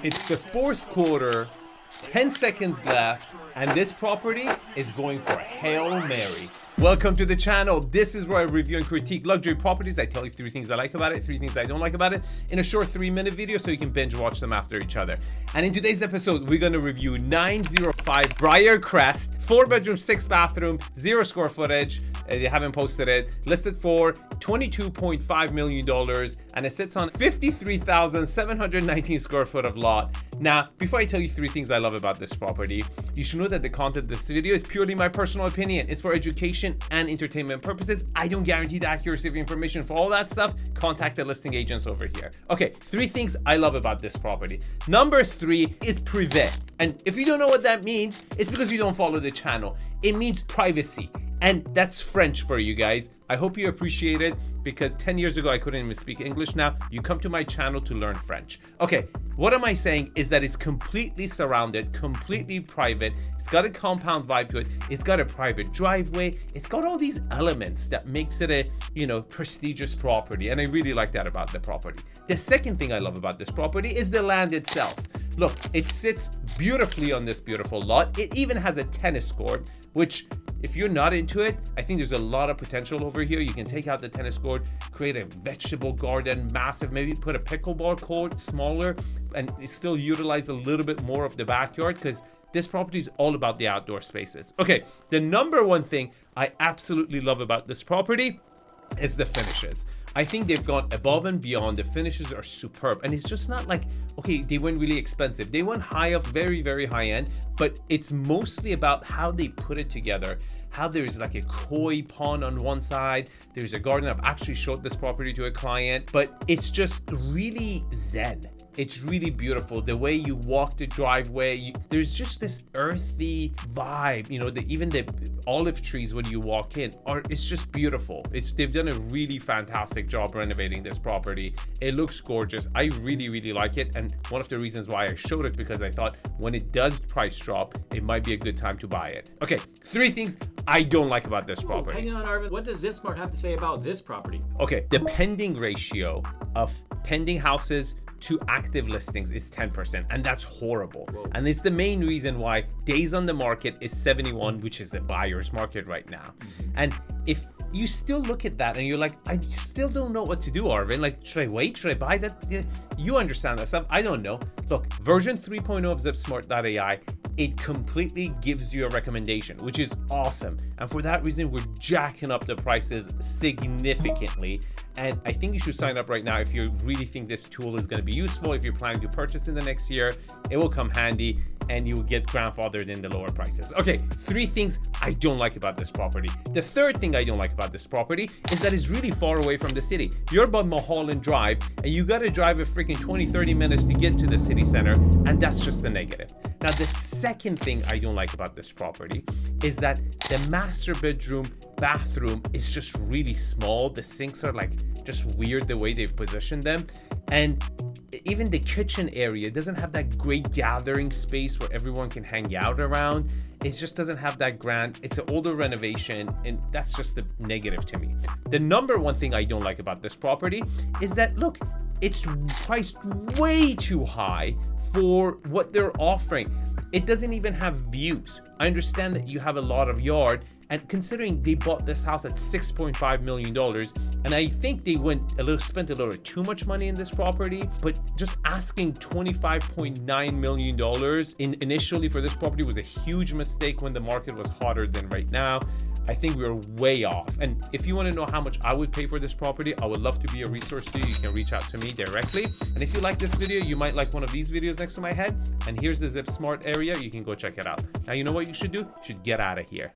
It's the fourth quarter, 10 seconds left, and this property is going for a Hail Mary. Welcome to the channel. This is where I review and critique luxury properties. I tell you 3 things I like about it, 3 things I don't like about it in a short 3-minute video so you can binge watch them after each other. And in today's episode, we're going to review 905 Briarcrest, 4-bedroom, 6-bathroom, 0 square footage. They haven't posted it. Listed for $22.5 million, and it sits on 53,719 square foot of lot. Now, before I tell you 3 things I love about this property, you should know that the content of this video is purely my personal opinion. It's for education and entertainment purposes. I don't guarantee the accuracy of information. For all that stuff, contact the listing agents over here. Okay, 3 things I love about this property. Number 3 is privé. And if you don't know what that means, it's because you don't follow the channel. It means privacy. And that's French for you guys. I hope you appreciate it, because 10 years ago I couldn't even speak English. Now you come to my channel to learn French. Okay, what am I saying is that it's completely surrounded, completely private. It's got a compound vibe to it. It's got a private driveway. It's got all these elements that makes it a, prestigious property. And I really like that about the property. The second thing I love about this property is the land itself. Look, it sits beautifully on this beautiful lot. It even has a tennis court, which, if you're not into it, I think there's a lot of potential over here. You can take out the tennis court, create a vegetable garden, massive, maybe put a pickleball court, smaller, and still utilize a little bit more of the backyard, because this property is all about the outdoor spaces. Okay, the number 1 thing I absolutely love about this property is the finishes. I think they've gone above and beyond. The finishes are superb, and it's just not like, okay, they went really expensive. They went high up, very, very high end, but it's mostly about how they put it together. How there's like a koi pond on one side, there's a garden. I've actually showed this property to a client, but it's just really zen. It's really beautiful. The way you walk the driveway, there's just this earthy vibe. Even the olive trees when you walk in it's just beautiful. They've done a really fantastic job renovating this property. It looks gorgeous. I really, really like it. And one of the reasons why I showed it, because I thought when it does price drop, it might be a good time to buy it. Okay, 3 things I don't like about this property. Hang on, Arvin. What does ZipSmart have to say about this property? Okay, the pending ratio of pending houses to active listings is 10%, and that's horrible. Whoa. And it's the main reason why days on the market is 71, which is the buyer's market right now. And if you still look at that and you're like, I still don't know what to do, Arvin. Like, should I wait? Should I buy that? You understand that stuff. I don't know. Look, version 3.0 of ZipSmart.ai, it completely gives you a recommendation, which is awesome. And for that reason, we're jacking up the prices significantly. And I think you should sign up right now if you really think this tool is going to be useful. If you're planning to purchase in the next year, it will come handy and you will get grandfathered in the lower prices. Okay, 3 things I don't like about this property. The third thing I don't like about this property is that it's really far away from the city. You're by Mulholland Drive and you got to drive a freaking 20-30 minutes to get to the city center, and that's just a negative. Now, the second thing I don't like about this property is that the master bedroom bathroom is just really small. The sinks are like just weird the way they've positioned them, and even the kitchen area doesn't have that great gathering space where everyone can hang out around. It just doesn't have that grand. It's an older renovation, and that's just the negative to me. The number 1 thing I don't like about this property is that, look, it's priced way too high for what they're offering. It doesn't even have views. I understand that you have a lot of yard, and considering they bought this house at $6.5 million, and I think they spent a little too much money in this property, but just asking $25.9 million initially for this property was a huge mistake when the market was hotter than right now. I think we're way off. And if you want to know how much I would pay for this property, I would love to be a resource to you. You can reach out to me directly. And if you like this video, you might like one of these videos next to my head. And here's the ZipSmart area. You can go check it out. Now, you know what you should do? You should get out of here.